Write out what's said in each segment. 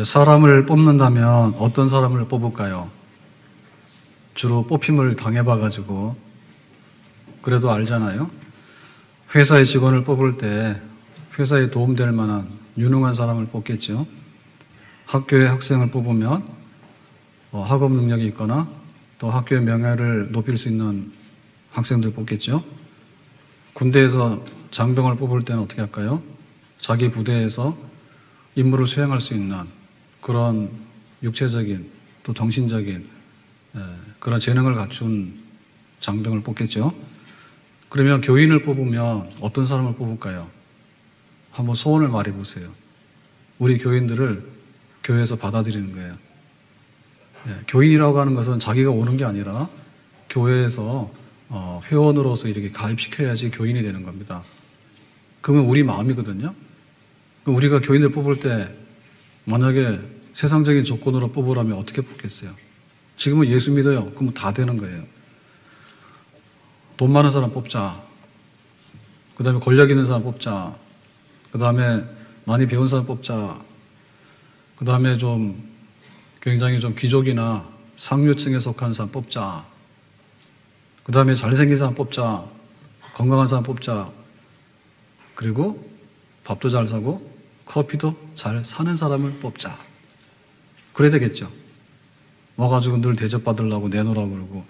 사람을 뽑는다면 어떤 사람을 뽑을까요? 주로 뽑힘을 당해봐가지고 그래도 알잖아요. 회사의 직원을 뽑을 때 회사에 도움될 만한 유능한 사람을 뽑겠죠. 학교의 학생을 뽑으면 학업 능력이 있거나 또 학교의 명예를 높일 수 있는 학생들 뽑겠죠. 군대에서 장병을 뽑을 때는 어떻게 할까요? 자기 부대에서 임무를 수행할 수 있는 그런 육체적인 또 정신적인 그런 재능을 갖춘 장병을 뽑겠죠. 그러면 교인을 뽑으면 어떤 사람을 뽑을까요? 한번 소원을 말해보세요. 우리 교인들을 교회에서 받아들이는 거예요. 교인이라고 하는 것은 자기가 오는 게 아니라 교회에서 회원으로서 이렇게 가입시켜야지 교인이 되는 겁니다. 그러면 우리 마음이거든요. 우리가 교인들 뽑을 때 만약에 세상적인 조건으로 뽑으라면 어떻게 뽑겠어요? 지금은 예수 믿어요. 그러면 다 되는 거예요. 돈 많은 사람 뽑자. 그 다음에 권력 있는 사람 뽑자. 그 다음에 많이 배운 사람 뽑자. 그 다음에 굉장히 귀족이나 상류층에 속한 사람 뽑자. 그 다음에 잘생긴 사람 뽑자. 건강한 사람 뽑자. 그리고 밥도 잘 사고 커피도 잘 사는 사람을 뽑자. 그래야 되겠죠. 와가지고 늘 대접받으려고 내놓으라고 그러고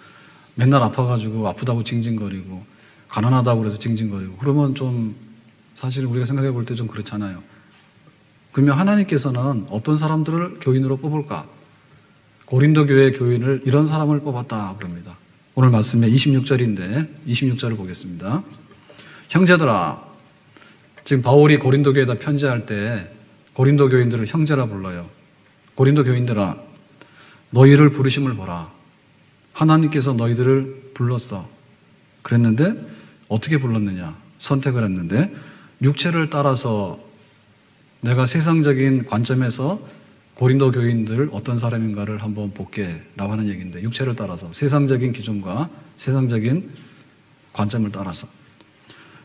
맨날 아파가지고 아프다고 징징거리고 가난하다고 그래서 징징거리고 그러면 사실 우리가 생각해 볼 때 좀 그렇잖아요. 그러면 하나님께서는 어떤 사람들을 교인으로 뽑을까? 고린도 교회 교인을 이런 사람을 뽑았다 그럽니다. 오늘 말씀에 26절인데 26절을 보겠습니다. 형제들아, 지금 바울이 고린도 교회에다 편지할 때 고린도 교인들을 형제라 불러요. 고린도 교인들아, 너희를 부르심을 보라. 하나님께서 너희들을 불렀어. 그랬는데 어떻게 불렀느냐? 선택을 했는데 육체를 따라서 내가 세상적인 관점에서 고린도 교인들 어떤 사람인가를 한번 볼게 라고 하는 얘기인데 육체를 따라서 세상적인 기준과 세상적인 관점을 따라서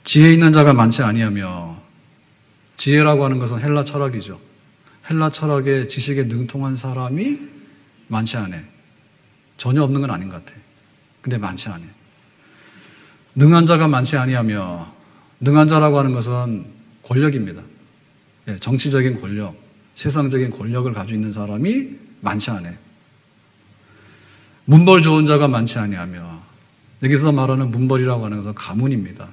지혜 있는 자가 많지 아니하며 지혜라고 하는 것은 헬라 철학이죠. 헬라 철학의 지식에 능통한 사람이 많지 않아. 전혀 없는 건 아닌 것 같아. 근데 많지 않아. 능한 자가 많지 아니하며 능한 자라고 하는 것은 권력입니다. 정치적인 권력, 세상적인 권력을 가지고 있는 사람이 많지 않아. 문벌 좋은 자가 많지 아니하며 여기서 말하는 문벌이라고 하는 것은 가문입니다.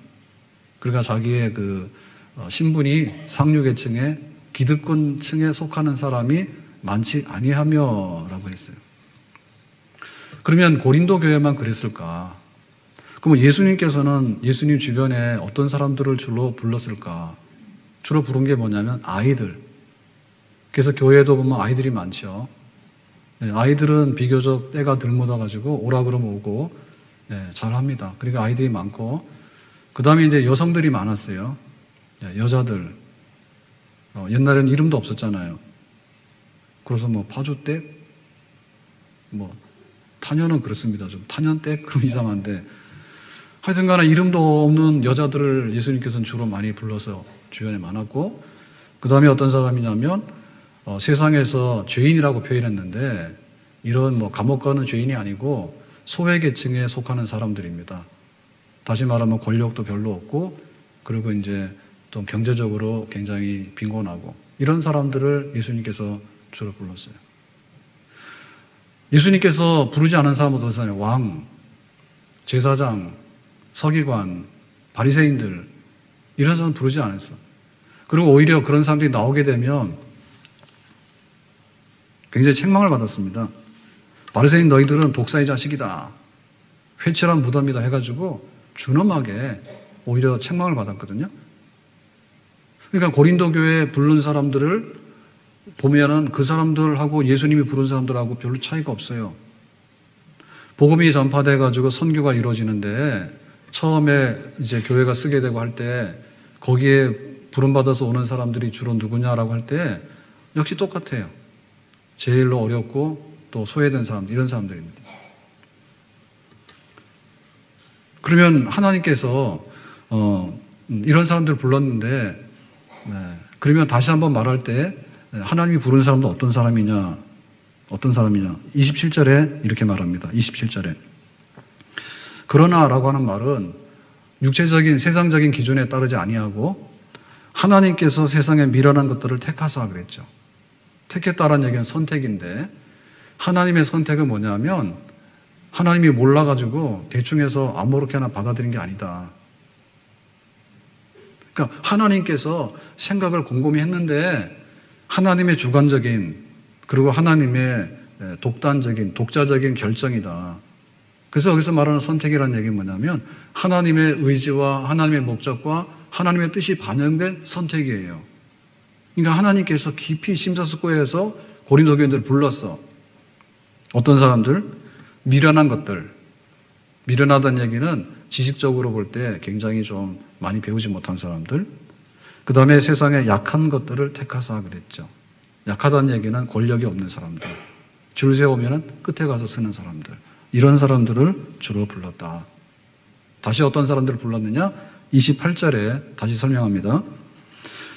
그러니까 자기의 신분이 상류계층의 기득권층에 속하는 사람이 많지 아니하며 라고 했어요. 그러면 고린도 교회만 그랬을까? 그러면 예수님께서는 예수님 주변에 어떤 사람들을 주로 불렀을까? 주로 부른 게 뭐냐면 아이들. 그래서 교회에도 보면 아이들이 많죠. 아이들은 비교적 때가 덜 묻어가지고 오라 그러면 오고 잘합니다. 그러니까 아이들이 많고 그 다음에 이제 여성들이 많았어요. 여자들. 옛날에는 이름도 없었잖아요. 그래서 파주댁, 타녀는 그렇습니다. 좀 타년댁 그럼 이상한데 하여튼 간에 이름도 없는 여자들을 예수님께서는 주로 많이 불러서 주변에 많았고 그 다음에 어떤 사람이냐면 세상에서 죄인이라고 표현했는데 이런 감옥 가는 죄인이 아니고 소외계층에 속하는 사람들입니다. 다시 말하면 권력도 별로 없고 그리고 이제 또 경제적으로 굉장히 빈곤하고 이런 사람들을 예수님께서 주로 불렀어요. 예수님께서 부르지 않은 사람은 어떤 사람이에요? 왕, 제사장, 서기관, 바리새인들 이런 사람 부르지 않았어. 그리고 오히려 그런 사람들이 나오게 되면 굉장히 책망을 받았습니다. 바리새인 너희들은 독사의 자식이다. 회칠한 무덤이다 해가지고 준엄하게 오히려 책망을 받았거든요. 그러니까 고린도 교회에 부른 사람들을 보면은 그 사람들하고 예수님이 부른 사람들하고 별로 차이가 없어요. 복음이 전파돼가지고 선교가 이루어지는데 처음에 이제 교회가 쓰게 되고 할 때 거기에 부름받아서 오는 사람들이 주로 누구냐라고 할 때 역시 똑같아요. 제일로 어렵고 또 소외된 사람들, 이런 사람들입니다. 그러면 하나님께서 이런 사람들을 불렀는데 그러면 다시 한번 말할 때 하나님이 부른 사람도 어떤 사람이냐? 27절에 이렇게 말합니다. 27절에. 그러나 라고 하는 말은 육체적인 세상적인 기준에 따르지 아니하고 하나님께서 세상에 미련한 것들을 택하사 그랬죠. 택했다라는 얘기는 선택인데 하나님의 선택은 뭐냐면 하나님이 몰라가지고 대충 해서 아무렇게나 받아들인 게 아니다. 그러니까 하나님께서 생각을 곰곰이 했는데 하나님의 주관적인 그리고 하나님의 독단적인 독자적인 결정이다. 그래서 여기서 말하는 선택이라는 얘기는 뭐냐면 하나님의 의지와 하나님의 목적과 하나님의 뜻이 반영된 선택이에요. 그러니까 하나님께서 깊이 심사숙고해서 고린도 교인들을 불렀어. 어떤 사람들? 미련한 것들. 미련하다는 얘기는 지식적으로 볼 때 굉장히 좀 많이 배우지 못한 사람들. 그 다음에 세상에 약한 것들을 택하사 그랬죠. 약하다는 얘기는 권력이 없는 사람들. 줄 세우면 끝에 가서 쓰는 사람들. 이런 사람들을 주로 불렀다. 다시 어떤 사람들을 불렀느냐? 28절에 다시 설명합니다.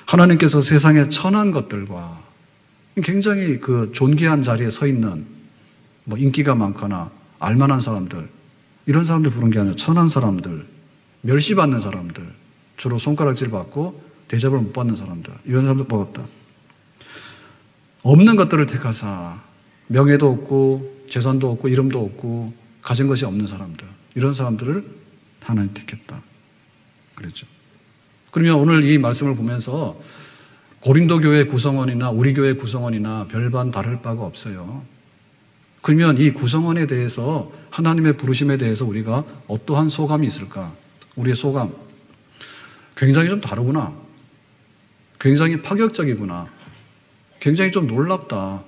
하나님께서 세상에 천한 것들과 굉장히 그 존귀한 자리에 서 있는 뭐 인기가 많거나 알만한 사람들 이런 사람들 부른 게 아니라 천한 사람들, 멸시받는 사람들, 주로 손가락질 받고 대접을 못 받는 사람들 이런 사람들 뽑았다. 없는 것들을 택하사 명예도 없고 재산도 없고 이름도 없고 가진 것이 없는 사람들 이런 사람들을 하나님 택했다. 그랬죠. 그러면 오늘 이 말씀을 보면서 고린도 교회 구성원이나 우리 교회 구성원이나 별반 다를 바가 없어요. 그러면 이 구성원에 대해서 하나님의 부르심에 대해서 우리가 어떠한 소감이 있을까? 우리의 소감 굉장히 좀 다르구나. 굉장히 파격적이구나. 굉장히 좀 놀랍다.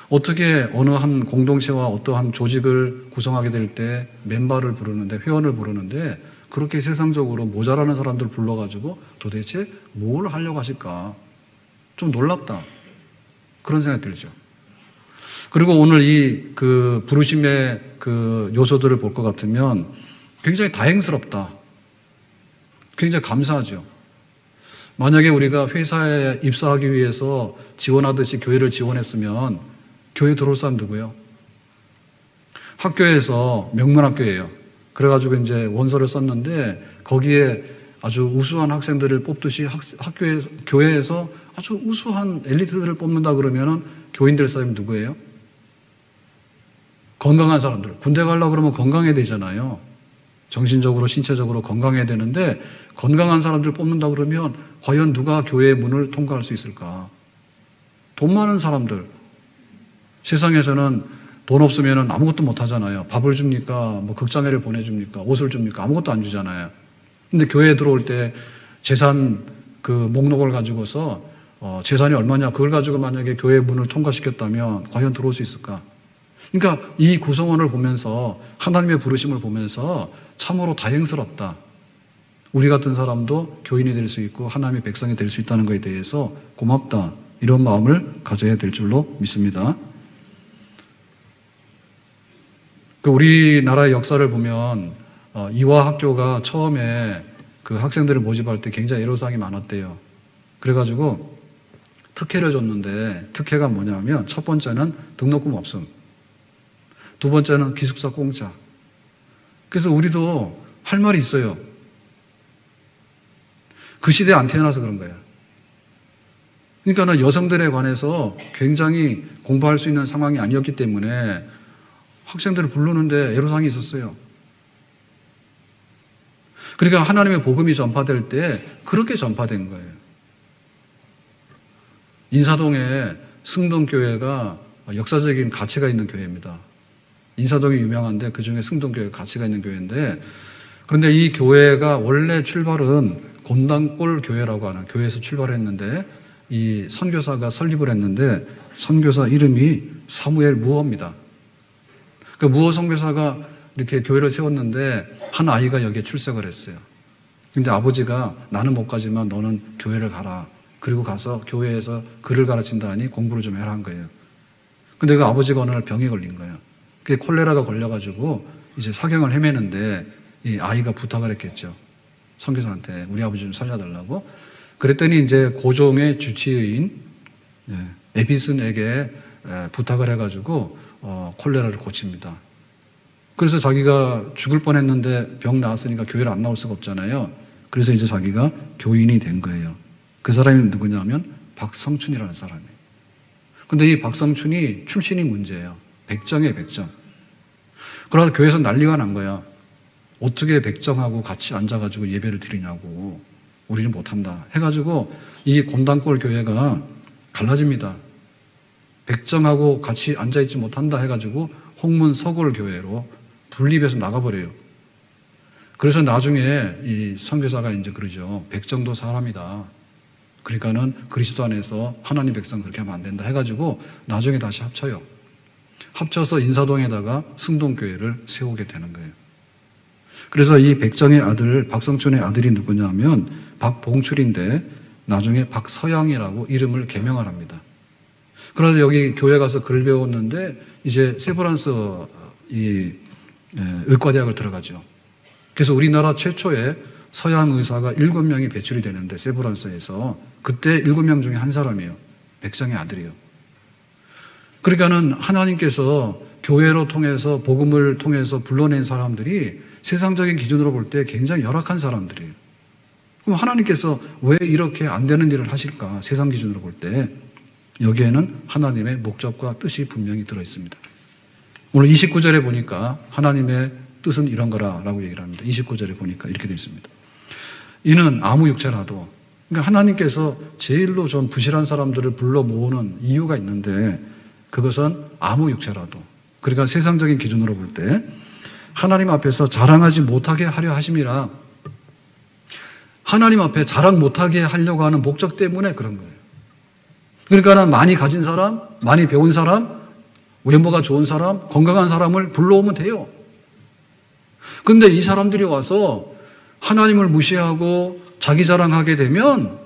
어떻게 어느 한 공동체와 어떠한 조직을 구성하게 될 때 멤버를 부르는데 회원을 부르는데 그렇게 세상적으로 모자라는 사람들 불러가지고 도대체 뭘 하려고 하실까? 좀 놀랍다. 그런 생각이 들죠. 그리고 오늘 이 그 부르심의 그 요소들을 볼 것 같으면 굉장히 다행스럽다. 굉장히 감사하죠. 만약에 우리가 회사에 입사하기 위해서 지원하듯이 교회를 지원했으면 교회 들어올 사람 누구예요? 학교에서 명문학교예요. 그래가지고 이제 원서를 썼는데 거기에 아주 우수한 학생들을 뽑듯이 교회에서 아주 우수한 엘리트들을 뽑는다 그러면은 교인 될 사람이 누구예요? 건강한 사람들. 군대 가려고 그러면 건강해야 되잖아요. 정신적으로, 신체적으로 건강해야 되는데 건강한 사람들 뽑는다 그러면 과연 누가 교회의 문을 통과할 수 있을까? 돈 많은 사람들. 세상에서는 돈 없으면 아무것도 못 하잖아요. 밥을 줍니까? 뭐 극장회를 보내줍니까? 옷을 줍니까? 아무것도 안 주잖아요. 근데 교회에 들어올 때 재산 그 목록을 가지고서 재산이 얼마냐? 그걸 가지고 만약에 교회 문을 통과시켰다면 과연 들어올 수 있을까? 그러니까 이 구성원을 보면서 하나님의 부르심을 보면서 참으로 다행스럽다. 우리 같은 사람도 교인이 될 수 있고 하나님의 백성이 될 수 있다는 것에 대해서 고맙다. 이런 마음을 가져야 될 줄로 믿습니다. 우리나라의 역사를 보면 이화학교가 처음에 그 학생들을 모집할 때 굉장히 애로사항이 많았대요. 그래가지고 특혜를 줬는데 특혜가 뭐냐면 첫 번째는 등록금 없음. 두 번째는 기숙사 공짜. 그래서 우리도 할 말이 있어요. 그 시대에 안 태어나서 그런 거예요. 그러니까 여성들에 관해서 굉장히 공부할 수 있는 상황이 아니었기 때문에 학생들을 부르는데 애로사항이 있었어요. 그러니까 하나님의 복음이 전파될 때 그렇게 전파된 거예요. 인사동에 승동교회가 역사적인 가치가 있는 교회입니다. 인사동이 유명한데 그중에 승동교회가 가치가 있는 교회인데 그런데 이 교회가 원래 출발은 곤단골 교회라고 하는 교회에서 출발했는데 이 선교사가 설립을 했는데 선교사 이름이 사무엘 무어입니다. 그 무어 선교사가 이렇게 교회를 세웠는데 한 아이가 여기에 출석을 했어요. 근데 아버지가 나는 못 가지만 너는 교회를 가라. 그리고 가서 교회에서 글을 가르친다니 공부를 좀 해라 한 거예요. 근데 그 아버지가 어느 날 병이 걸린 거예요. 그게 콜레라가 걸려가지고 이제 사경을 헤매는데 이 아이가 부탁을 했겠죠. 선교사한테 우리 아버지 좀 살려달라고. 그랬더니 이제 고종의 주치의인 에비슨에게 부탁을 해가지고 콜레라를 고칩니다. 그래서 자기가 죽을 뻔했는데 병 나았으니까 교회를 안 나올 수가 없잖아요. 그래서 이제 자기가 교인이 된 거예요. 그 사람이 누구냐면 박성춘이라는 사람이에요. 근데 이 박성춘이 출신이 문제예요. 백정이에요, 백정. 그러다 교회에서 난리가 난 거야. 어떻게 백정하고 같이 앉아가지고 예배를 드리냐고. 우리는 못한다. 해가지고 이 곤단골 교회가 갈라집니다. 백정하고 같이 앉아있지 못한다 해가지고 홍문 서골 교회로 분립해서 나가버려요. 그래서 나중에 이 선교사가 이제 그러죠. 백정도 사람이다. 그러니까는 그리스도 안에서 하나님 백성 그렇게 하면 안 된다 해가지고 나중에 다시 합쳐요. 합쳐서 인사동에다가 승동교회를 세우게 되는 거예요. 그래서 이 백정의 아들, 박성춘의 아들이 누구냐면 박봉출인데 나중에 박서양이라고 이름을 개명을 합니다. 그래서 여기 교회 가서 글 배웠는데 이제 세브란스 이 의과대학을 들어가죠. 그래서 우리나라 최초의 서양 의사가 7명이 배출이 되는데 세브란스에서 그때 7명 중에 한 사람이에요. 백정의 아들이에요. 그러니까는 하나님께서 교회로 통해서 복음을 통해서 불러낸 사람들이 세상적인 기준으로 볼 때 굉장히 열악한 사람들이에요. 그럼 하나님께서 왜 이렇게 안 되는 일을 하실까? 세상 기준으로 볼 때 여기에는 하나님의 목적과 뜻이 분명히 들어있습니다. 오늘 29절에 보니까 하나님의 뜻은 이런 거라라고 얘기를 합니다. 29절에 보니까 이렇게 되어 있습니다. 이는 아무 육체라도, 그러니까 하나님께서 제일로 좀 부실한 사람들을 불러 모으는 이유가 있는데 그것은 아무 육체라도, 그러니까 세상적인 기준으로 볼 때 하나님 앞에서 자랑하지 못하게 하려 하심이라. 하나님 앞에 자랑 못하게 하려고 하는 목적 때문에 그런 거예요. 그러니까 많이 가진 사람, 많이 배운 사람, 외모가 좋은 사람, 건강한 사람을 불러오면 돼요. 근데 이 사람들이 와서 하나님을 무시하고 자기 자랑하게 되면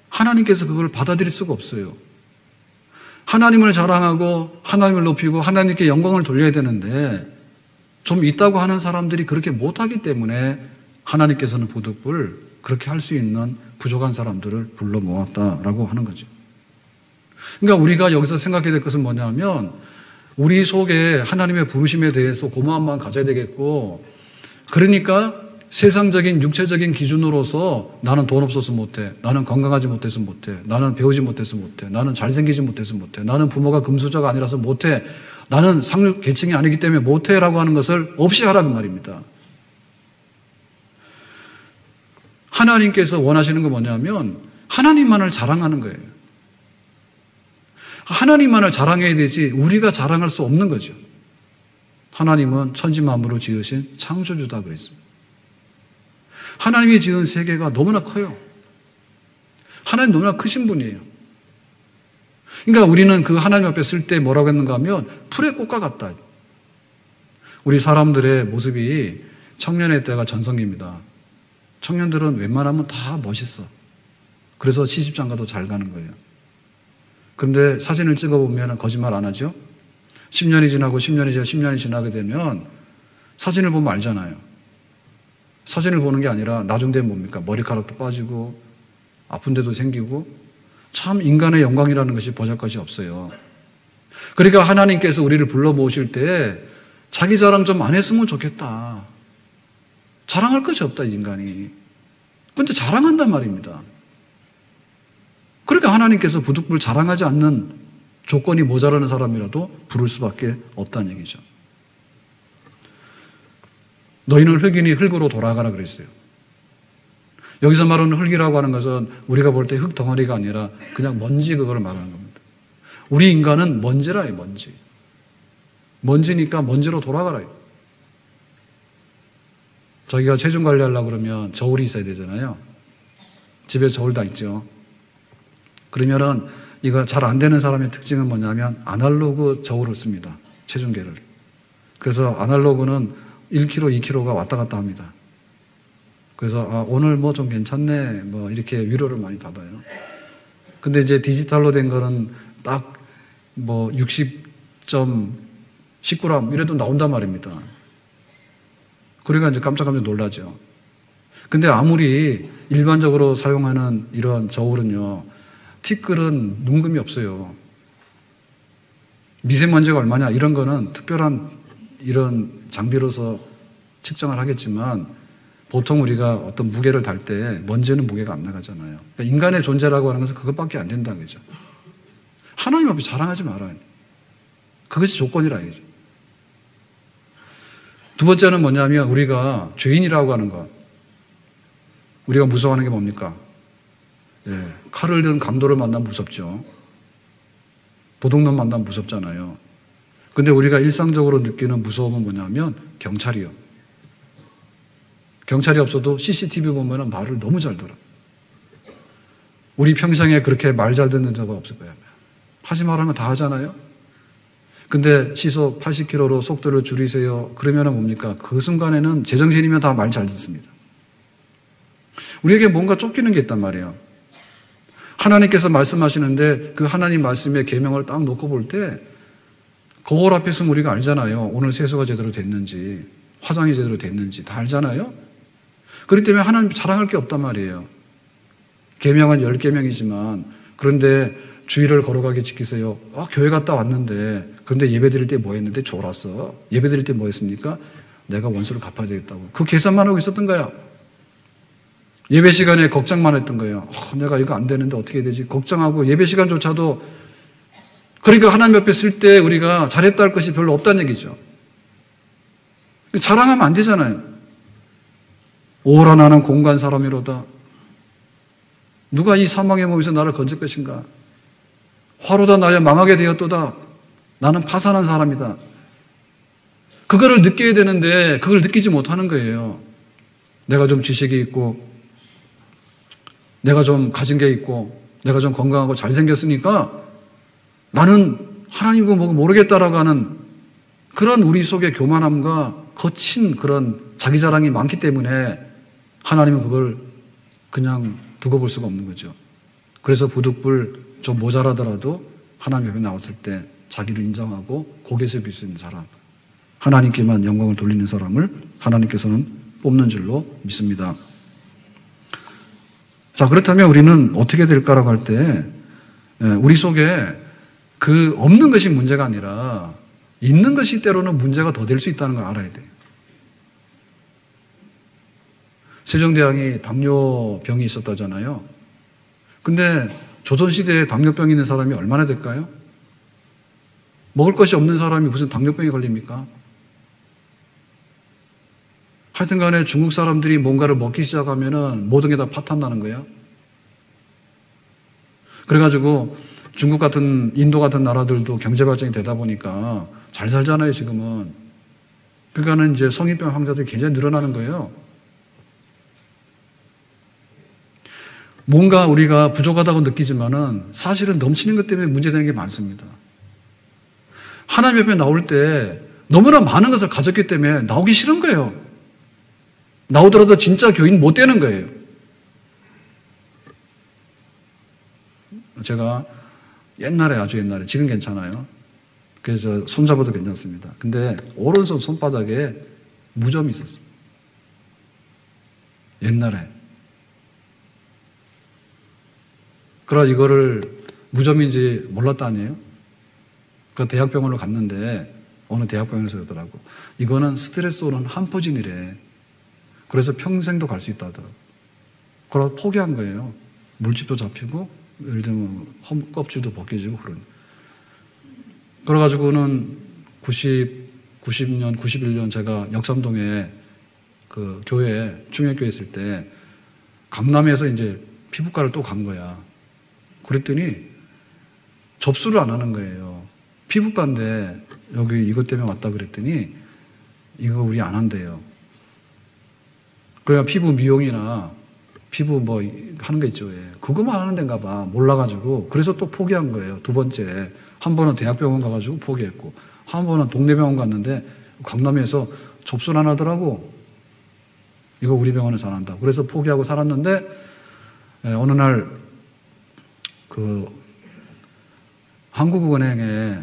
하나님께서 그걸 받아들일 수가 없어요. 하나님을 자랑하고 하나님을 높이고 하나님께 영광을 돌려야 되는데 좀 있다고 하는 사람들이 그렇게 못하기 때문에 하나님께서는 부득불 그렇게 할 수 있는 부족한 사람들을 불러 모았다라고 하는 거죠. 그러니까 우리가 여기서 생각해야 될 것은 뭐냐면 우리 속에 하나님의 부르심에 대해서 고마운 마음 가져야 되겠고, 그러니까 세상적인 육체적인 기준으로서 나는 돈 없어서 못해, 나는 건강하지 못해서 못해, 나는 배우지 못해서 못해, 나는 잘생기지 못해서 못해, 나는 부모가 금수저가 아니라서 못해, 나는 상류 계층이 아니기 때문에 못해라고 하는 것을 없이 하라는 말입니다. 하나님께서 원하시는 건 뭐냐면 하나님만을 자랑하는 거예요. 하나님만을 자랑해야 되지 우리가 자랑할 수 없는 거죠. 하나님은 천지만물을 지으신 창조주다 그랬어요. 하나님이 지은 세계가 너무나 커요. 하나님 너무나 크신 분이에요. 그러니까 우리는 그 하나님 앞에 쓸 때 뭐라고 했는가 하면 풀의 꽃과 같다. 우리 사람들의 모습이 청년의 때가 전성기입니다. 청년들은 웬만하면 다 멋있어. 그래서 시집장가도 잘 가는 거예요. 그런데 사진을 찍어보면 거짓말 안 하죠? 10년이 지나고 10년이 지나게 되면 사진을 보면 알잖아요. 사진을 보는 게 아니라 나중 되면 뭡니까? 머리카락도 빠지고 아픈 데도 생기고 참 인간의 영광이라는 것이 보잘것이 없어요. 그러니까 하나님께서 우리를 불러 모으실 때 자기 자랑 좀 안 했으면 좋겠다. 자랑할 것이 없다, 이 인간이. 그런데 자랑한단 말입니다. 그러니까 하나님께서 부득불 자랑하지 않는 조건이 모자라는 사람이라도 부를 수밖에 없다는 얘기죠. 너희는 흙이니 흙으로 돌아가라 그랬어요. 여기서 말하는 흙이라고 하는 것은 우리가 볼 때 흙 덩어리가 아니라 그냥 먼지 그거를 말하는 겁니다. 우리 인간은 먼지라요, 먼지. 먼지니까 먼지로 돌아가라요. 자기가 체중 관리하려고 그러면 저울이 있어야 되잖아요. 집에 저울 다 있죠. 그러면은 이거 잘 안 되는 사람의 특징은 뭐냐면 아날로그 저울을 씁니다. 체중계를. 그래서 아날로그는 1kg, 2kg가 왔다 갔다 합니다. 그래서 오늘 뭐 좀 괜찮네 뭐 이렇게 위로를 많이 받아요. 근데 이제 디지털로 된 거는 딱 뭐 60.19g 이래도 나온단 말입니다. 그러니까 이제 깜짝깜짝 놀라죠. 근데 아무리 일반적으로 사용하는 이런 저울은요, 티끌은 눈금이 없어요. 미세먼지가 얼마냐 이런 거는 특별한 이런 장비로서 측정을 하겠지만 보통 우리가 어떤 무게를 달 때 먼지는 무게가 안 나가잖아요. 그러니까 인간의 존재라고 하는 것은 그것밖에 안 된다는 거죠. 하나님 앞에 자랑하지 말아요. 그것이 조건이라 이거죠. 두 번째는 뭐냐면 우리가 죄인이라고 하는 것. 우리가 무서워하는 게 뭡니까? 예, 칼을 든 강도를 만나면 무섭죠. 도둑놈 만나면 무섭잖아요. 근데 우리가 일상적으로 느끼는 무서움은 뭐냐면 경찰이요. 경찰이 없어도 CCTV 보면 말을 너무 잘 들어. 우리 평생에 그렇게 말 잘 듣는 적은 없을 거예요. 하지 말라는 거 다 하잖아요. 근데 시속 80km로 속도를 줄이세요. 그러면 뭡니까? 그 순간에는 제정신이면 다 말 잘 듣습니다. 우리에게 뭔가 쫓기는 게 있단 말이에요. 하나님께서 말씀하시는데 그 하나님 말씀의 계명을 딱 놓고 볼 때 거울 앞에 서면 우리가 알잖아요. 오늘 세수가 제대로 됐는지 화장이 제대로 됐는지 다 알잖아요. 그렇기 때문에 하나님 자랑할 게 없단 말이에요. 계명은 10계명이지만 그런데 주의를 거룩하게 지키세요. 교회 갔다 왔는데 그런데 예배 드릴 때 뭐 했는데 졸았어. 예배 드릴 때 뭐 했습니까? 내가 원수를 갚아야 되겠다고. 그 계산만 하고 있었던 거야. 예배 시간에 걱정만 했던 거예요. 내가 이거 안 되는데 어떻게 해야 되지? 걱정하고 예배 시간조차도 그러니까 하나님 옆에 쓸 때 우리가 잘했다 할 것이 별로 없다는 얘기죠. 자랑하면 안 되잖아요. 오라 나는 공간 사람이로다. 누가 이 사망의 몸에서 나를 건질 것인가? 화로다 나여 망하게 되었도다. 나는 파산한 사람이다. 그거를 느껴야 되는데 그걸 느끼지 못하는 거예요. 내가 좀 지식이 있고 내가 좀 가진 게 있고 내가 좀 건강하고 잘생겼으니까 나는 하나님이고 뭐고 모르겠다라고 하는 그런 우리 속의 교만함과 거친 그런 자기 자랑이 많기 때문에 하나님은 그걸 그냥 두고 볼 수가 없는 거죠. 그래서 부득불 좀 모자라더라도 하나님 옆에 나왔을 때 자기를 인정하고 고개 숙일 수 있는 사람, 하나님께만 영광을 돌리는 사람을 하나님께서는 뽑는 줄로 믿습니다. 자, 그렇다면 우리는 어떻게 될까라고 할 때 우리 속에 그 없는 것이 문제가 아니라 있는 것이 때로는 문제가 더 될 수 있다는 걸 알아야 돼요. 세종대왕이 당뇨병이 있었다잖아요. 근데 조선시대에 당뇨병이 있는 사람이 얼마나 될까요? 먹을 것이 없는 사람이 무슨 당뇨병에 걸립니까? 하여튼 간에 중국 사람들이 뭔가를 먹기 시작하면은 모든 게 다 파탄나는 거예요. 그래가지고 중국 같은, 인도 같은 나라들도 경제 발전이 되다 보니까 잘 살잖아요, 지금은. 그러니까는 이제 성인병 환자들이 굉장히 늘어나는 거예요. 뭔가 우리가 부족하다고 느끼지만은 사실은 넘치는 것 때문에 문제되는 게 많습니다. 하나님 옆에 나올 때 너무나 많은 것을 가졌기 때문에 나오기 싫은 거예요. 나오더라도 진짜 교인 못 되는 거예요. 제가 옛날에, 아주 옛날에, 지금 괜찮아요. 그래서 손잡아도 괜찮습니다. 근데 오른손 손바닥에 무좀이 있었어요. 옛날에. 그러나 이거를 무좀인지 몰랐다 아니에요? 그 대학병원을 갔는데 어느 대학병원에서 그러더라고. 이거는 스트레스 오는 한포진이래. 그래서 평생도 갈 수 있다 하더라고. 그래서 포기한 거예요. 물집도 잡히고 예를 들면 껍질도 벗겨지고 그런. 그래가지고는 90년, 91년 제가 역삼동에 그 교회, 충격교회 있을 때 강남에서 이제 피부과를 또 간 거야. 그랬더니 접수를 안 하는 거예요. 피부과인데 여기 이것 때문에 왔다 그랬더니 이거 우리 안 한대요. 그래야 피부 미용이나 피부 뭐 하는 거 있죠. 그거만 하는 데인가 봐. 몰라가지고. 그래서 또 포기한 거예요. 두 번째. 한 번은 대학병원 가가지고 포기했고, 한 번은 동네 병원 갔는데 강남에서 접수를 안 하더라고. 이거 우리 병원에서 안 한다. 그래서 포기하고 살았는데 어느 날 그 한국은행에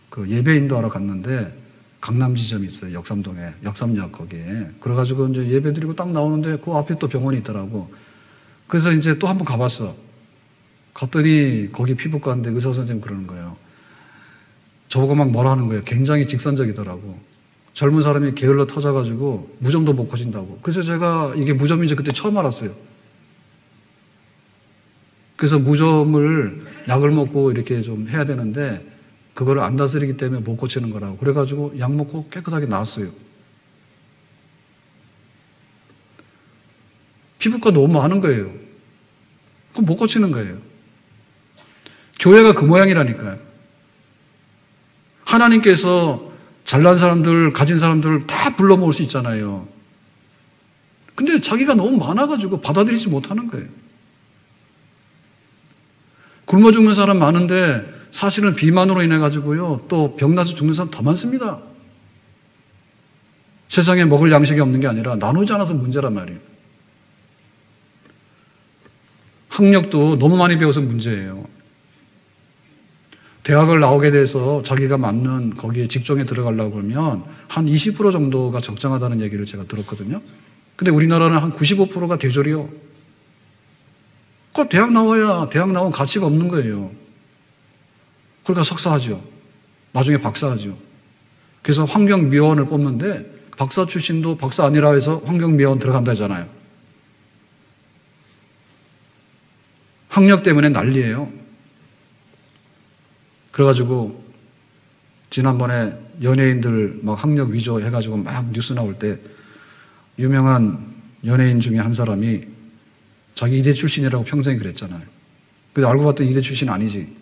그 예배 인도하러 갔는데 강남 지점이 있어요. 역삼동에, 역삼역 거기에. 그래가지고 이제 예배 드리고 딱 나오는데 그 앞에 또 병원이 있더라고. 그래서 이제 또 한 번 가봤어. 갔더니 거기 피부과인데 의사 선생님 그러는 거예요. 저보고 막 뭐라 하는 거예요. 굉장히 직선적이더라고. 젊은 사람이 게을러 터져가지고 무좀도 못 고친다고. 그래서 제가 이게 무좀인지 그때 처음 알았어요. 그래서 무좀을 약을 먹고 이렇게 좀 해야 되는데 그거를 안 다스리기 때문에 못 고치는 거라고. 그래가지고 약 먹고 깨끗하게 나았어요. 피부과 너무 많은 거예요. 그럼 못 고치는 거예요. 교회가 그 모양이라니까요. 하나님께서 잘난 사람들, 가진 사람들을 다 불러 모을 수 있잖아요. 근데 자기가 너무 많아가지고 받아들이지 못하는 거예요. 굶어 죽는 사람 많은데 사실은 비만으로 인해가지고요, 또 병나서 죽는 사람 더 많습니다. 세상에 먹을 양식이 없는 게 아니라 나누지 않아서 문제란 말이에요. 학력도 너무 많이 배워서 문제예요. 대학을 나오게 돼서 자기가 맞는 거기에 직종에 들어가려고 그러면 한 20% 정도가 적정하다는 얘기를 제가 들었거든요. 근데 우리나라는 한 95%가 대졸이요. 꼭 대학 나와야 대학 나온 가치가 없는 거예요. 그러니까 석사하죠. 나중에 박사하죠. 그래서 환경미화원을 뽑는데 박사 출신도 박사 아니라 해서 환경미화원 들어간다 하잖아요. 학력 때문에 난리예요. 그래가지고 지난번에 연예인들 막 학력 위조 해가지고 막 뉴스 나올 때 유명한 연예인 중에 한 사람이 자기 이대 출신이라고 평생 그랬잖아요. 근데 알고 봤더니 이대 출신 아니지.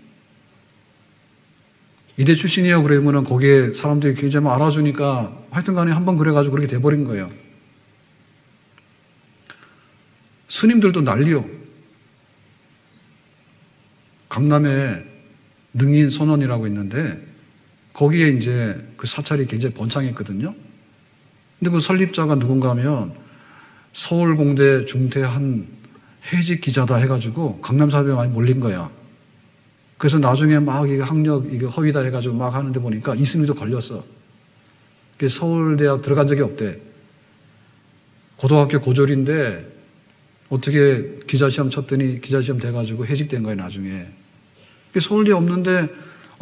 이대 출신이요 그러면은 거기에 사람들이 굉장히 알아주니까 하여튼 간에 한번 그래가지고 그렇게 돼버린 거예요. 스님들도 난리요. 강남에 능인 선원이라고 있는데 거기에 이제 그 사찰이 굉장히 번창했거든요. 근데 그 설립자가 누군가 하면 서울공대 중퇴한 해직 기자다 해가지고 강남 사람이 많이 몰린 거야. 그래서 나중에 막 이게 학력 이게 허위다 해가지고 막 하는데 보니까 이 스님도 걸렸어. 그래서 서울대학 들어간 적이 없대. 고등학교 고졸인데 어떻게 기자시험 쳤더니 기자시험 돼가지고 해직된 거예요 나중에. 서울대 없는데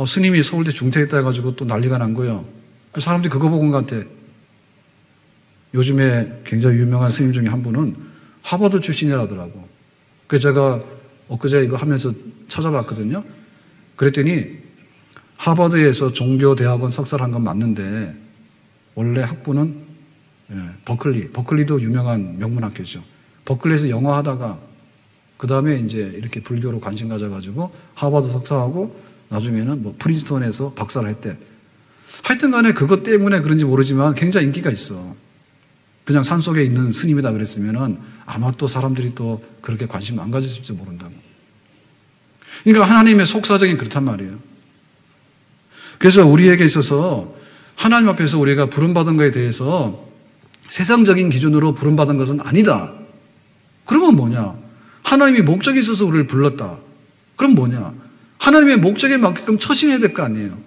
스님이 서울대 중퇴했다 해가지고 또 난리가 난 거예요. 사람들이 그거 보고 온 것 같아. 요즘에 굉장히 유명한 스님 중에 한 분은 하버드 출신이라더라고. 그래서 제가 엊그제 이거 하면서 찾아봤거든요. 그랬더니 하버드에서 종교대학원 석사를 한 건 맞는데 원래 학부는 버클리도 유명한 명문학교죠. 버클리에서 영어 하다가 그 다음에 이제 이렇게 불교로 관심 가져가지고 하버드 석사하고 나중에는 뭐 프린스턴에서 박사를 했대. 하여튼 간에 그것 때문에 그런지 모르지만 굉장히 인기가 있어. 그냥 산속에 있는 스님이다 그랬으면은 아마 또 사람들이 또 그렇게 관심 안 가졌을지도 모른다고. 그러니까 하나님의 속사적인 그렇단 말이에요. 그래서 우리에게 있어서 하나님 앞에서 우리가 부름받은 것에 대해서 세상적인 기준으로 부름받은 것은 아니다. 그러면 뭐냐? 하나님이 목적이 있어서 우리를 불렀다. 그럼 뭐냐? 하나님의 목적에 맞게끔 처신해야 될 거 아니에요.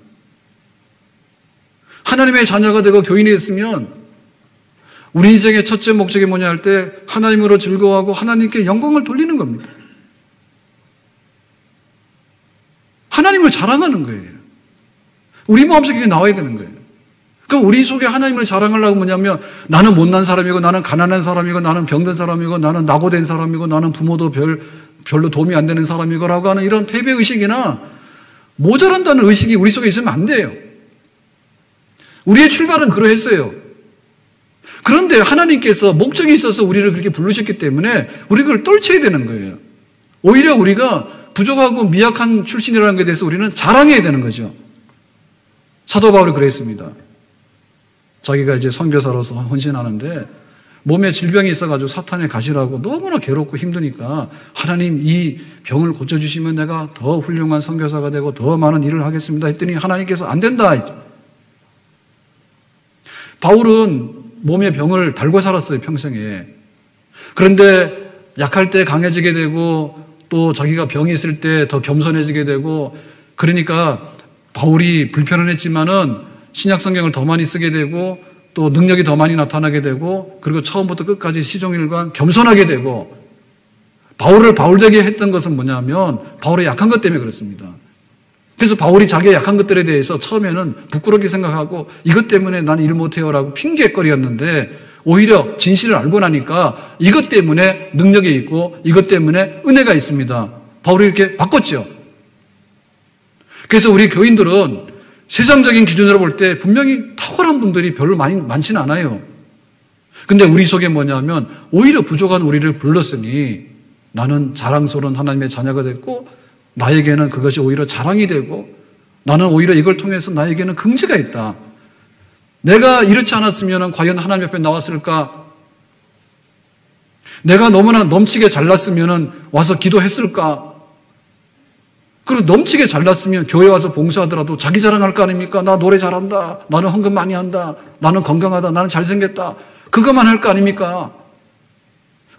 하나님의 자녀가 되고 교인이 됐으면 우리 인생의 첫째 목적이 뭐냐 할 때 하나님으로 즐거워하고 하나님께 영광을 돌리는 겁니다. 하나님을 자랑하는 거예요. 우리 마음속에 그게 나와야 되는 거예요. 그러니까 우리 속에 하나님을 자랑하려고 뭐냐면 나는 못난 사람이고 나는 가난한 사람이고 나는 병든 사람이고 나는 낙오된 사람이고 나는 부모도 별로 도움이 안 되는 사람이고 라고 하는 이런 패배의식이나 모자란다는 의식이 우리 속에 있으면 안 돼요. 우리의 출발은 그러했어요. 그런데 하나님께서 목적이 있어서 우리를 그렇게 부르셨기 때문에 우리가 그걸 떨쳐야 되는 거예요. 오히려 우리가 부족하고 미약한 출신이라는 것에 대해서 우리는 자랑해야 되는 거죠. 사도 바울이 그랬습니다. 자기가 이제 선교사로서 헌신하는데 몸에 질병이 있어가지고 사탄의 가시라고 너무나 괴롭고 힘드니까 하나님 이 병을 고쳐주시면 내가 더 훌륭한 선교사가 되고 더 많은 일을 하겠습니다 했더니 하나님께서 안 된다 했죠. 바울은 몸에 병을 달고 살았어요 평생에. 그런데 약할 때 강해지게 되고 또 자기가 병이 있을 때 더 겸손해지게 되고 그러니까 바울이 불편했지만은 신약 성경을 더 많이 쓰게 되고 또 능력이 더 많이 나타나게 되고 그리고 처음부터 끝까지 시종일관 겸손하게 되고 바울을 바울되게 했던 것은 뭐냐면 바울의 약한 것 때문에 그렇습니다. 그래서 바울이 자기의 약한 것들에 대해서 처음에는 부끄럽게 생각하고 이것 때문에 나는 일 못해요라고 핑계거리였는데 오히려 진실을 알고 나니까 이것 때문에 능력이 있고 이것 때문에 은혜가 있습니다. 바울이 이렇게 바꿨죠. 그래서 우리 교인들은 세상적인 기준으로 볼 때 분명히 탁월한 분들이 별로 많지는 않아요. 근데 우리 속에 뭐냐면 오히려 부족한 우리를 불렀으니 나는 자랑스러운 하나님의 자녀가 됐고 나에게는 그것이 오히려 자랑이 되고 나는 오히려 이걸 통해서 나에게는 긍지가 있다. 내가 이렇지 않았으면 과연 하나님 앞에 나왔을까? 내가 너무나 넘치게 잘났으면 와서 기도했을까? 그리고 넘치게 잘났으면 교회 와서 봉사하더라도 자기 자랑할 거 아닙니까? 나 노래 잘한다. 나는 헌금 많이 한다. 나는 건강하다. 나는 잘생겼다. 그것만 할 거 아닙니까?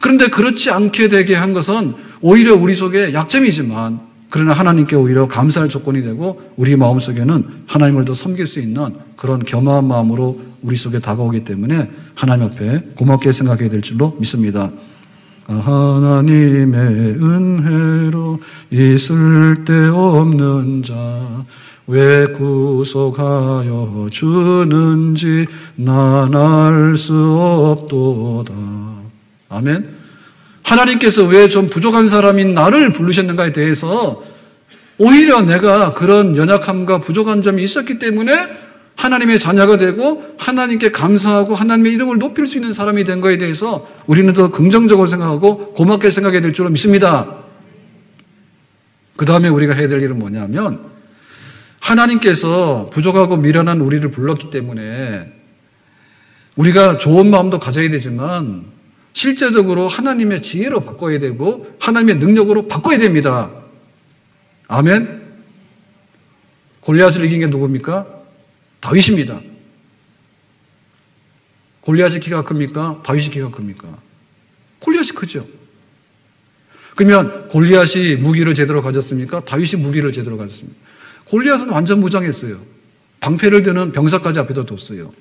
그런데 그렇지 않게 되게 한 것은 오히려 우리 속에 약점이지만 그러나 하나님께 오히려 감사할 조건이 되고 우리 마음속에는 하나님을 더 섬길 수 있는 그런 겸허한 마음으로 우리 속에 다가오기 때문에 하나님 앞에 고맙게 생각해야 될 줄로 믿습니다. 하나님의 은혜로 있을 데 없는 자 왜 구속하여 주는지 난 알 수 없도다. 아멘. 하나님께서 왜 좀 부족한 사람인 나를 부르셨는가에 대해서 오히려 내가 그런 연약함과 부족한 점이 있었기 때문에 하나님의 자녀가 되고 하나님께 감사하고 하나님의 이름을 높일 수 있는 사람이 된 거에 대해서 우리는 더 긍정적으로 생각하고 고맙게 생각해야 될 줄로 믿습니다. 그 다음에 우리가 해야 될 일은 뭐냐면 하나님께서 부족하고 미련한 우리를 불렀기 때문에 우리가 좋은 마음도 가져야 되지만 실제적으로 하나님의 지혜로 바꿔야 되고 하나님의 능력으로 바꿔야 됩니다. 아멘. 골리앗을 이긴 게 누굽니까? 다윗입니다. 골리앗이 키가 큽니까? 다윗이 키가 큽니까? 골리앗이 크죠. 그러면 골리앗이 무기를 제대로 가졌습니까? 다윗이 무기를 제대로 가졌습니까? 골리앗은 완전 무장했어요. 방패를 드는 병사까지 앞에다 뒀어요.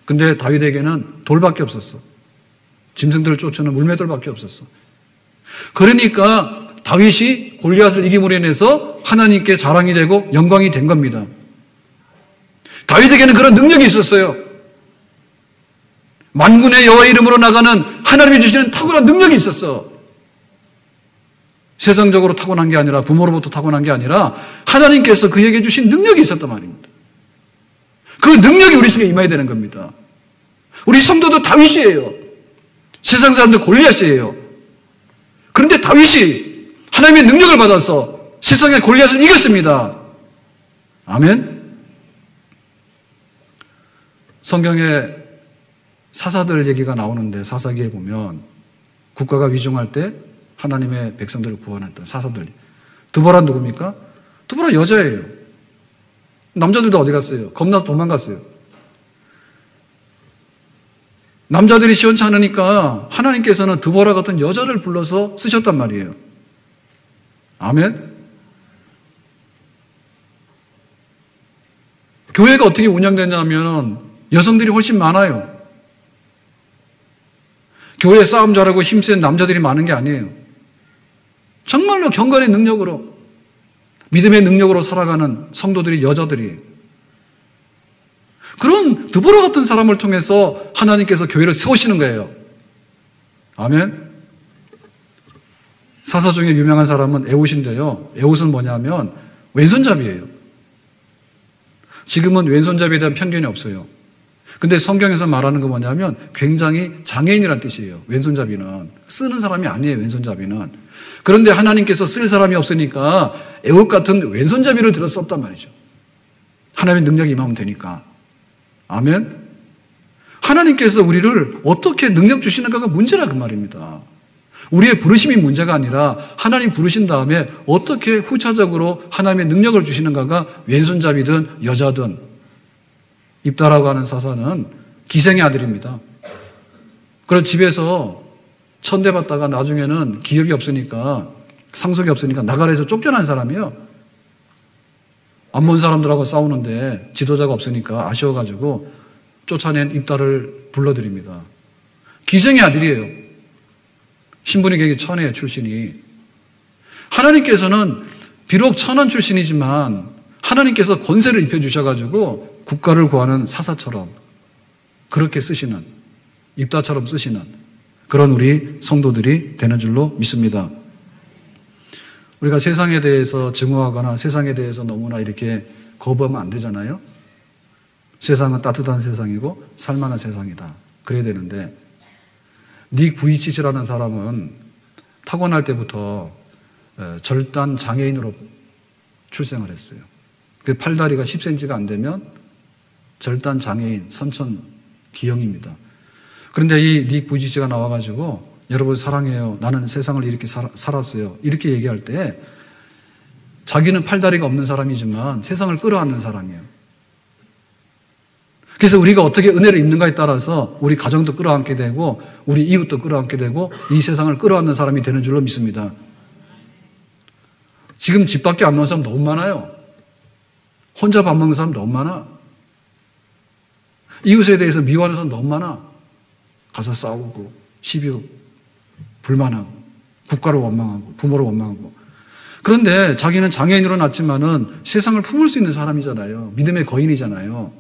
근데 다윗에게는 돌밖에 없었어. 짐승들을 쫓는 물매돌밖에 없었어. 그러니까 다윗이 골리앗을 이김으로 인해서 하나님께 자랑이 되고 영광이 된 겁니다. 다윗에게는 그런 능력이 있었어요. 만군의 여호와 이름으로 나가는 하나님이 주시는 탁월한 능력이 있었어. 세상적으로 타고난 게 아니라 부모로부터 타고난 게 아니라 하나님께서 그에게 주신 능력이 있었단 말입니다. 그 능력이 우리 속에 임해야 되는 겁니다. 우리 성도도 다윗이에요. 세상 사람들 골리앗이에요. 그런데 다윗이 하나님의 능력을 받아서 세상의 골리앗을 이겼습니다. 아멘. 성경에 사사들 얘기가 나오는데 사사기에 보면 국가가 위중할 때 하나님의 백성들을 구원했던 사사들이. 드보라 누굽니까? 드보라 여자예요. 남자들도 어디 갔어요? 겁나서 도망갔어요. 남자들이 시원치 않으니까 하나님께서는 드보라 같은 여자를 불러서 쓰셨단 말이에요. 아멘. 교회가 어떻게 운영되냐면 여성들이 훨씬 많아요. 교회에 싸움 잘하고 힘센 남자들이 많은 게 아니에요. 정말로 경건의 능력으로 믿음의 능력으로 살아가는 성도들이 여자들이에요. 그런 드보라 같은 사람을 통해서 하나님께서 교회를 세우시는 거예요. 아멘. 사사 중에 유명한 사람은 에훗인데요. 에훗은 뭐냐면 왼손잡이에요. 지금은 왼손잡이에 대한 편견이 없어요. 근데 성경에서 말하는 거 뭐냐면 굉장히 장애인이란 뜻이에요. 왼손잡이는 쓰는 사람이 아니에요. 왼손잡이는. 그런데 하나님께서 쓸 사람이 없으니까 에훗 같은 왼손잡이를 들어 썼단 말이죠. 하나님의 능력이 임하면 되니까. 아멘. 하나님께서 우리를 어떻게 능력 주시는가가 문제라 그 말입니다. 우리의 부르심이 문제가 아니라 하나님 부르신 다음에 어떻게 후차적으로 하나님의 능력을 주시는가가 왼손잡이든 여자든. 입다라고 하는 사사는 기생의 아들입니다. 그래서 집에서 천대받다가 나중에는 기업이 없으니까 상속이 없으니까 나가라에서 쫓겨난 사람이에요. 암몬 사람들하고 싸우는데 지도자가 없으니까 아쉬워가지고 쫓아낸 입다를 불러드립니다. 기생의 아들이에요. 신분이 계기 천의 출신이. 하나님께서는 비록 천한 출신이지만 하나님께서 권세를 입혀주셔가지고 국가를 구하는 사사처럼 그렇게 쓰시는, 입다처럼 쓰시는 그런 우리 성도들이 되는 줄로 믿습니다. 우리가 세상에 대해서 증오하거나 세상에 대해서 너무나 이렇게 거부하면 안 되잖아요. 세상은 따뜻한 세상이고 살만한 세상이다. 그래야 되는데 닉 부이치치라는 사람은 타고날 때부터 절단 장애인으로 출생을 했어요. 그 팔다리가 10cm가 안 되면 절단 장애인, 선천 기형입니다. 그런데 이 닉 부이치치가 나와가지고 여러분 사랑해요. 나는 세상을 이렇게 살았어요. 이렇게 얘기할 때 자기는 팔다리가 없는 사람이지만 세상을 끌어안는 사람이에요. 그래서 우리가 어떻게 은혜를 입는가에 따라서 우리 가정도 끌어안게 되고 우리 이웃도 끌어안게 되고 이 세상을 끌어안는 사람이 되는 줄로 믿습니다. 지금 집 밖에 안 나온 사람 너무 많아요. 혼자 밥 먹는 사람 너무 많아. 이웃에 대해서 미워하는 사람 너무 많아. 가서 싸우고 시비고 불만하고 국가를 원망하고 부모를 원망하고. 그런데 자기는 장애인으로 낳지만은 세상을 품을 수 있는 사람이잖아요. 믿음의 거인이잖아요.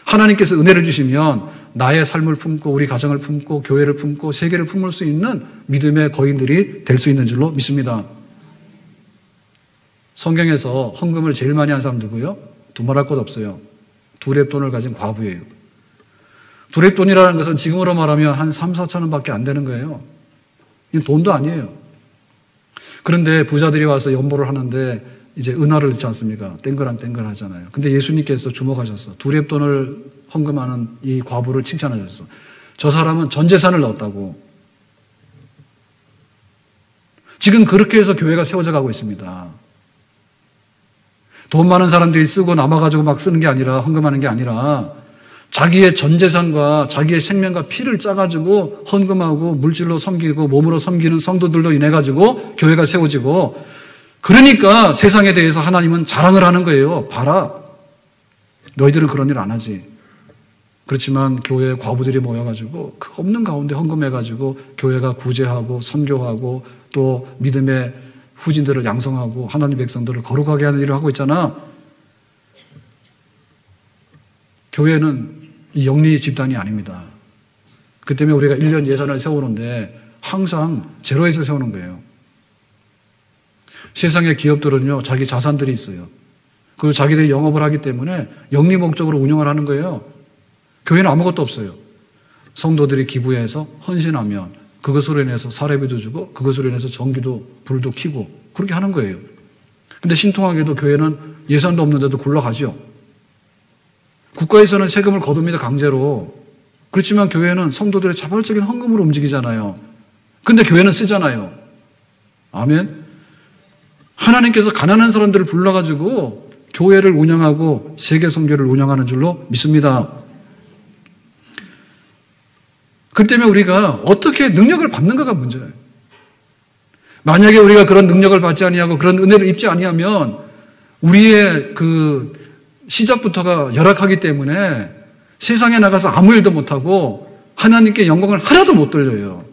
하나님께서 은혜를 주시면 나의 삶을 품고 우리 가정을 품고 교회를 품고 세계를 품을 수 있는 믿음의 거인들이 될 수 있는 줄로 믿습니다. 성경에서 헌금을 제일 많이 한 사람 누구요? 두말할 것 없어요. 두렙돈을 가진 과부예요. 두렙돈이라는 것은 지금으로 말하면 한 3, 4천 원밖에 안 되는 거예요. 이건 돈도 아니에요. 그런데 부자들이 와서 연보를 하는데 이제 은화를 넣지 않습니까? 땡글한 하잖아요. 근데 예수님께서 주목하셨어. 두렙돈을 헌금하는 이 과부를 칭찬하셨어. 저 사람은 전 재산을 넣었다고. 지금 그렇게 해서 교회가 세워져 가고 있습니다. 돈 많은 사람들이 쓰고 남아가지고 막 쓰는 게 아니라, 헌금하는 게 아니라 자기의 전 재산과 자기의 생명과 피를 짜가지고 헌금하고 물질로 섬기고 몸으로 섬기는 성도들로 인해 가지고 교회가 세워지고, 그러니까 세상에 대해서 하나님은 자랑을 하는 거예요. 봐라, 너희들은 그런 일 안 하지. 그렇지만 교회에 과부들이 모여가지고 그 없는 가운데 헌금해가지고 교회가 구제하고 선교하고 또 믿음의 후진들을 양성하고 하나님 백성들을 거룩하게 하는 일을 하고 있잖아. 교회는 이 영리 집단이 아닙니다. 그 때문에 우리가 1년 예산을 세우는데 항상 제로에서 세우는 거예요. 세상의 기업들은요, 자기 자산들이 있어요. 그리고 자기들이 영업을 하기 때문에 영리 목적으로 운영을 하는 거예요. 교회는 아무것도 없어요. 성도들이 기부해서 헌신하면 그것으로 인해서 사례비도 주고 그것으로 인해서 전기도 불도 켜고 그렇게 하는 거예요. 근데 신통하게도 교회는 예산도 없는데도 굴러가죠. 국가에서는 세금을 거둡니다, 강제로. 그렇지만 교회는 성도들의 자발적인 헌금으로 움직이잖아요. 근데 교회는 쓰잖아요. 아멘. 하나님께서 가난한 사람들을 불러가지고 교회를 운영하고 세계 선교를 운영하는 줄로 믿습니다. 그 때문에 우리가 어떻게 능력을 받는가가 문제예요. 만약에 우리가 그런 능력을 받지 아니하고 그런 은혜를 입지 아니하면 우리의 그 시작부터가 열악하기 때문에 세상에 나가서 아무 일도 못하고 하나님께 영광을 하나도 못 돌려요.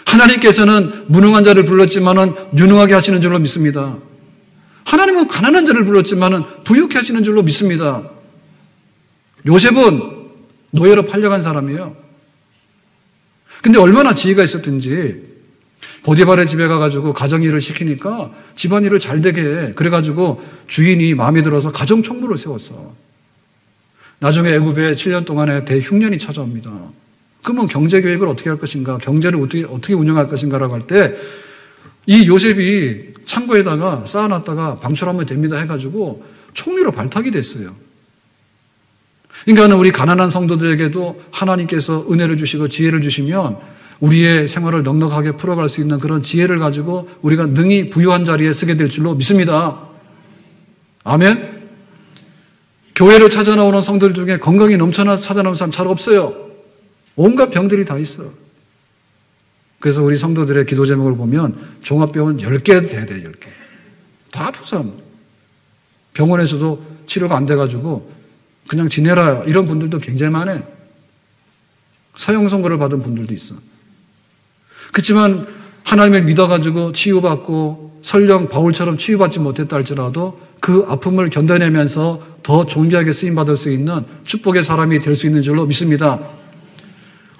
하나님께서는 무능한 자를 불렀지만은 유능하게 하시는 줄로 믿습니다. 하나님은 가난한 자를 불렀지만은 부유케 하시는 줄로 믿습니다. 요셉은 노예로 팔려간 사람이에요. 근데 얼마나 지혜가 있었든지 보디발의 집에 가가지고 가정일을 시키니까 집안일을 잘 되게 해. 그래가지고 주인이 마음에 들어서 가정총무를 세웠어. 나중에 애굽에 7년 동안의 대흉년이 찾아옵니다. 그러면 경제계획을 어떻게 할 것인가, 경제를 어떻게 운영할 것인가라고 할 때 이 요셉이 창고에다가 쌓아놨다가 방출하면 됩니다 해가지고 총리로 발탁이 됐어요. 그러니까 우리 가난한 성도들에게도 하나님께서 은혜를 주시고 지혜를 주시면 우리의 생활을 넉넉하게 풀어갈 수 있는 그런 지혜를 가지고 우리가 능히 부유한 자리에 서게 될 줄로 믿습니다. 아멘. 교회를 찾아 나오는 성도들 중에 건강이 넘쳐나 찾아 나오는 사람 잘 없어요. 온갖 병들이 다 있어. 그래서 우리 성도들의 기도 제목을 보면 종합병원 10개 돼야 돼요. 10개. 다 아픈 사람. 병원에서도 치료가 안 돼가지고 그냥 지내라 이런 분들도 굉장히 많아요. 사형 선고를 받은 분들도 있어. 그렇지만 하나님을 믿어가지고 치유받고 설령 바울처럼 치유받지 못했다 할지라도 그 아픔을 견뎌내면서 더 존귀하게 쓰임받을 수 있는 축복의 사람이 될 수 있는 줄로 믿습니다.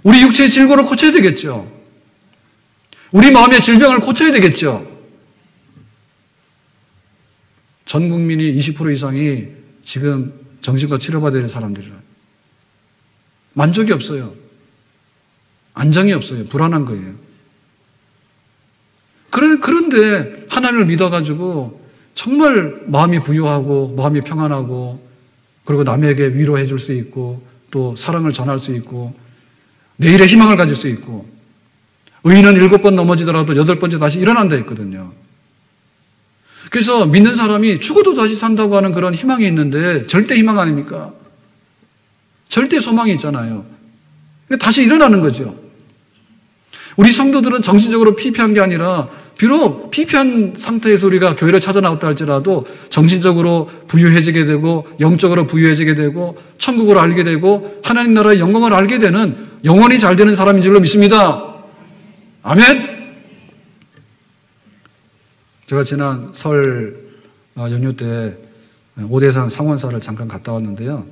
우리 육체의 질고를 고쳐야 되겠죠. 우리 마음의 질병을 고쳐야 되겠죠. 전 국민이 20% 이상이 지금 정신과 치료받아야 될 사람들이라. 만족이 없어요. 안정이 없어요. 불안한 거예요. 그런데 하나님을 믿어가지고 정말 마음이 부유하고 마음이 평안하고 그리고 남에게 위로해 줄 수 있고 또 사랑을 전할 수 있고 내일의 희망을 가질 수 있고 의인은 7번 넘어지더라도 8번째 다시 일어난다 했거든요. 그래서 믿는 사람이 죽어도 다시 산다고 하는 그런 희망이 있는데 절대 희망 아닙니까? 절대 소망이 있잖아요. 다시 일어나는 거죠. 우리 성도들은 정신적으로 피폐한 게 아니라 비록 피폐한 상태에서 우리가 교회를 찾아 나왔다 할지라도 정신적으로 부유해지게 되고 영적으로 부유해지게 되고 천국을 알게 되고 하나님 나라의 영광을 알게 되는 영원히 잘 되는 사람인 줄로 믿습니다. 아멘. 제가 지난 설 연휴 때 오대산 상원사를 잠깐 갔다 왔는데요.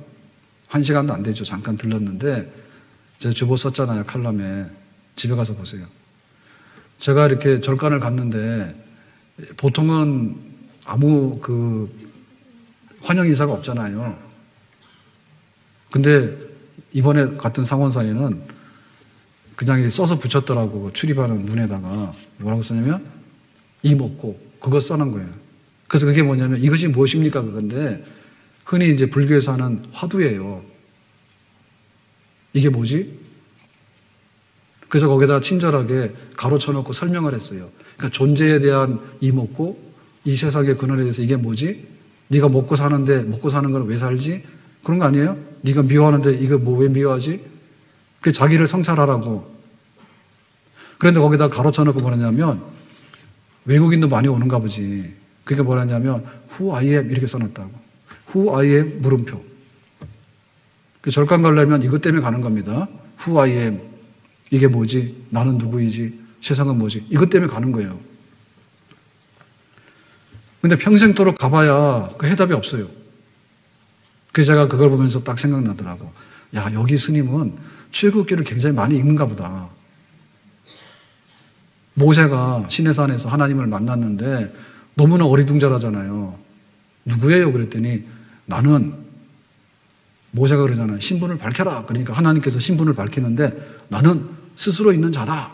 1시간도 안 되죠. 잠깐 들렀는데 제가 주보 썼잖아요. 칼럼에. 집에 가서 보세요. 제가 이렇게 절간을 갔는데 보통은 아무 환영 인사가 없잖아요. 근데 이번에 갔던 상원사에는 그냥 써서 붙였더라고. 출입하는 문에다가 뭐라고 썼냐면 이목고 그거 써놓은 거예요. 그래서 그게 뭐냐면 이것이 무엇입니까? 그건데 흔히 이제 불교에서 하는 화두예요. 이게 뭐지? 그래서 거기다 친절하게 가로쳐놓고 설명을 했어요. 그러니까 존재에 대한 이목고 이 세상의 근원에 대해서 이게 뭐지? 네가 먹고 사는데 먹고 사는 건 왜 살지? 그런 거 아니에요? 네가 미워하는데 이거 뭐 왜 미워하지? 그 자기를 성찰하라고. 그런데 거기다 가로쳐놓고 뭐냐면 외국인도 많이 오는가 보지. 그게 뭐냐면 Who I am 이렇게 써놨다고. Who I am 물음표. 그 절간 가려면 이것 때문에 가는 겁니다. Who I am. 이게 뭐지? 나는 누구이지? 세상은 뭐지? 이것 때문에 가는 거예요. 근데 평생토록 가봐야 그 해답이 없어요. 그래서 제가 그걸 보면서 딱 생각나더라고. 야, 여기 스님은 출애굽기를 굉장히 많이 읽는가 보다. 모세가 시내산에서 하나님을 만났는데 너무나 어리둥절하잖아요. 누구예요? 그랬더니 나는 모세가 그러잖아요. 신분을 밝혀라. 그러니까 하나님께서 신분을 밝히는데 나는 스스로 있는 자다.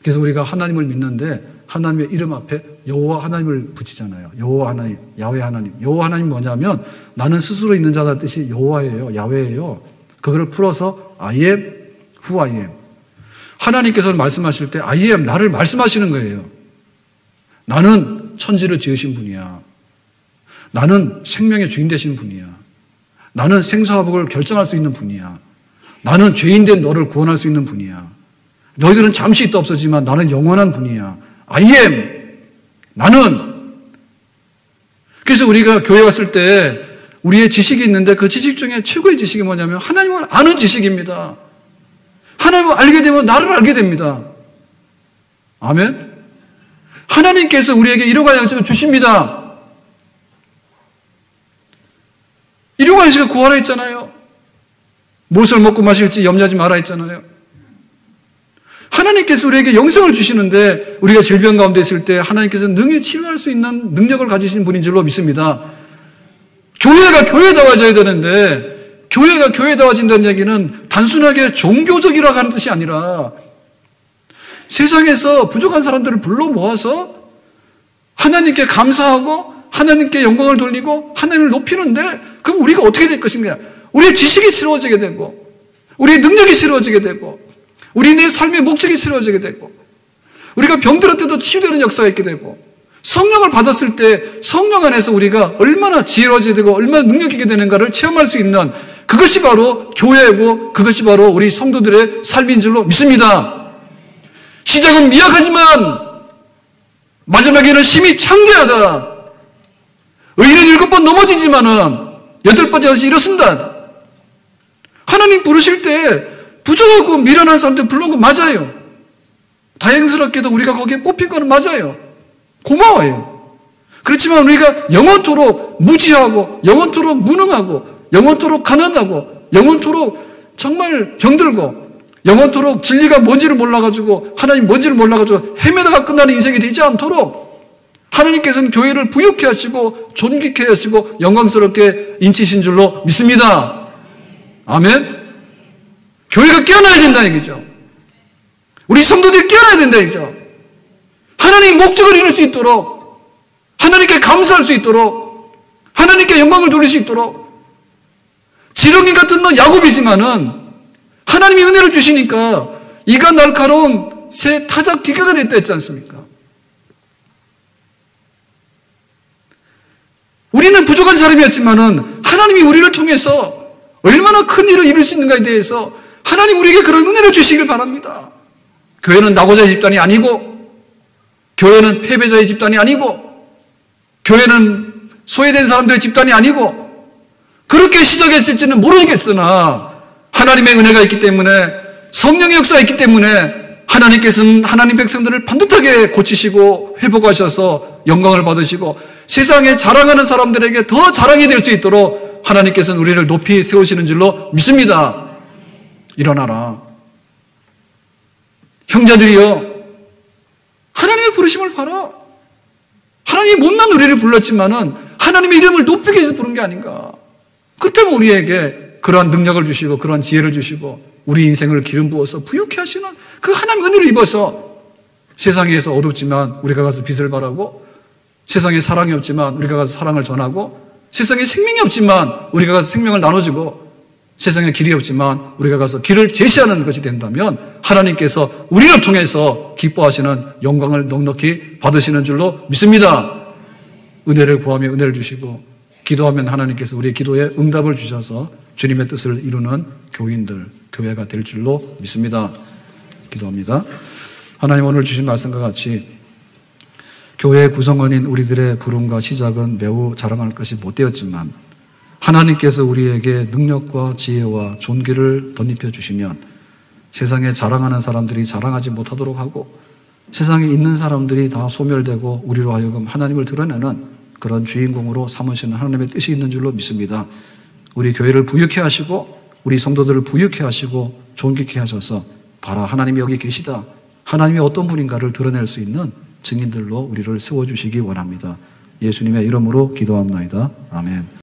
그래서 우리가 하나님을 믿는데 하나님의 이름 앞에 여호와 하나님을 붙이잖아요. 여호와 하나님, 야훼 하나님. 여호와 하나님 뭐냐면 나는 스스로 있는 자다는 뜻이 여호와예요. 야훼예요. 그거를 풀어서 I am who I am. 하나님께서는 말씀하실 때 I am 나를 말씀하시는 거예요. 나는 천지를 지으신 분이야. 나는 생명의 주인 되신 분이야. 나는 생사화복을 결정할 수 있는 분이야. 나는 죄인된 너를 구원할 수 있는 분이야. 너희들은 잠시 있다 없어지만 나는 영원한 분이야. I am. 나는. 그래서 우리가 교회 왔을 때 우리의 지식이 있는데 그 지식 중에 최고의 지식이 뭐냐면 하나님을 아는 지식입니다. 하나님을 알게 되면 나를 알게 됩니다. 아멘. 하나님께서 우리에게 일용할 양식을 주십니다. 일용할 양식을 구하라 했잖아요. 무엇을 먹고 마실지 염려하지 마라 했잖아요. 하나님께서 우리에게 영생을 주시는데 우리가 질병 가운데 있을 때 하나님께서 능히 치료할 수 있는 능력을 가지신 분인 줄로 믿습니다. 교회가 교회다워져야 되는데 교회가 교회다워진다는 얘기는 단순하게 종교적이라고 하는 뜻이 아니라 세상에서 부족한 사람들을 불러 모아서 하나님께 감사하고 하나님께 영광을 돌리고 하나님을 높이는데 그럼 우리가 어떻게 될 것인가? 우리의 지식이 새로워지게 되고 우리의 능력이 새로워지게 되고 우리의 삶의 목적이 새로워지게 되고 우리가 병들었을 때도 치유되는 역사가 있게 되고 성령을 받았을 때 성령 안에서 우리가 얼마나 지혜로워지게 되고 얼마나 능력 있게 되는가를 체험할 수 있는 그것이 바로 교회이고 그것이 바로 우리 성도들의 삶인 줄로 믿습니다. 시작은 미약하지만 마지막에는 힘이 창대하다. 의인은 7번 넘어지지만은 8번째 다시 일어선다. 하나님 부르실 때 부족하고 미련한 사람들 부르는 거 맞아요. 다행스럽게도 우리가 거기에 뽑힌 거는 맞아요. 고마워요. 그렇지만 우리가 영원토록 무지하고 영원토록 무능하고 영원토록 가난하고 영원토록 정말 병들고 영원토록 진리가 뭔지를 몰라가지고 하나님 뭔지를 몰라가지고 헤매다가 끝나는 인생이 되지 않도록 하나님께서는 교회를 부유케 하시고 존귀케 하시고 영광스럽게 인치신 줄로 믿습니다. 아멘. 교회가 깨어나야 된다 얘기죠. 우리 성도들이 깨어나야 된다 얘기죠. 하나님의 목적을 이룰 수 있도록 하나님께 감사할 수 있도록 하나님께 영광을 돌릴 수 있도록 지렁이 같은 너 야곱이지만은 하나님이 은혜를 주시니까 이가 날카로운 새 타작 기가가 됐다 했지 않습니까? 우리는 부족한 사람이었지만은 하나님이 우리를 통해서 얼마나 큰 일을 이룰 수 있는가에 대해서 하나님 우리에게 그런 은혜를 주시길 바랍니다. 교회는 낙오자의 집단이 아니고 교회는 패배자의 집단이 아니고 교회는 소외된 사람들의 집단이 아니고 그렇게 시작했을지는 모르겠으나 하나님의 은혜가 있기 때문에 성령의 역사가 있기 때문에 하나님께서는 하나님 백성들을 반듯하게 고치시고 회복하셔서 영광을 받으시고 세상에 자랑하는 사람들에게 더 자랑이 될 수 있도록 하나님께서는 우리를 높이 세우시는 줄로 믿습니다. 일어나라. 형제들이여 하나님의 부르심을 봐라. 하나님이 못난 우리를 불렀지만은 하나님의 이름을 높이기 위해서 부른 게 아닌가. 그렇다면 우리에게 그러한 능력을 주시고 그러한 지혜를 주시고 우리 인생을 기름 부어서 부유케 하시는 그 하나님의 은혜를 입어서 세상에서 어둡지만 우리가 가서 빛을 발하고 세상에 사랑이 없지만 우리가 가서 사랑을 전하고 세상에 생명이 없지만 우리가 가서 생명을 나눠주고 세상에 길이 없지만 우리가 가서 길을 제시하는 것이 된다면 하나님께서 우리를 통해서 기뻐하시는 영광을 넉넉히 받으시는 줄로 믿습니다. 은혜를 구하며 은혜를 주시고 기도하면 하나님께서 우리의 기도에 응답을 주셔서 주님의 뜻을 이루는 교인들, 교회가 될 줄로 믿습니다. 기도합니다. 하나님 오늘 주신 말씀과 같이 교회의 구성원인 우리들의 부름과 시작은 매우 자랑할 것이 못되었지만 하나님께서 우리에게 능력과 지혜와 존귀를 덧입혀 주시면 세상에 자랑하는 사람들이 자랑하지 못하도록 하고 세상에 있는 사람들이 다 소멸되고 우리로 하여금 하나님을 드러내는 그런 주인공으로 삼으시는 하나님의 뜻이 있는 줄로 믿습니다. 우리 교회를 부유케 하시고 우리 성도들을 부유케 하시고 존귀케 하셔서 봐라 하나님이 여기 계시다. 하나님이 어떤 분인가를 드러낼 수 있는 증인들로 우리를 세워주시기 원합니다. 예수님의 이름으로 기도합나이다. 아멘.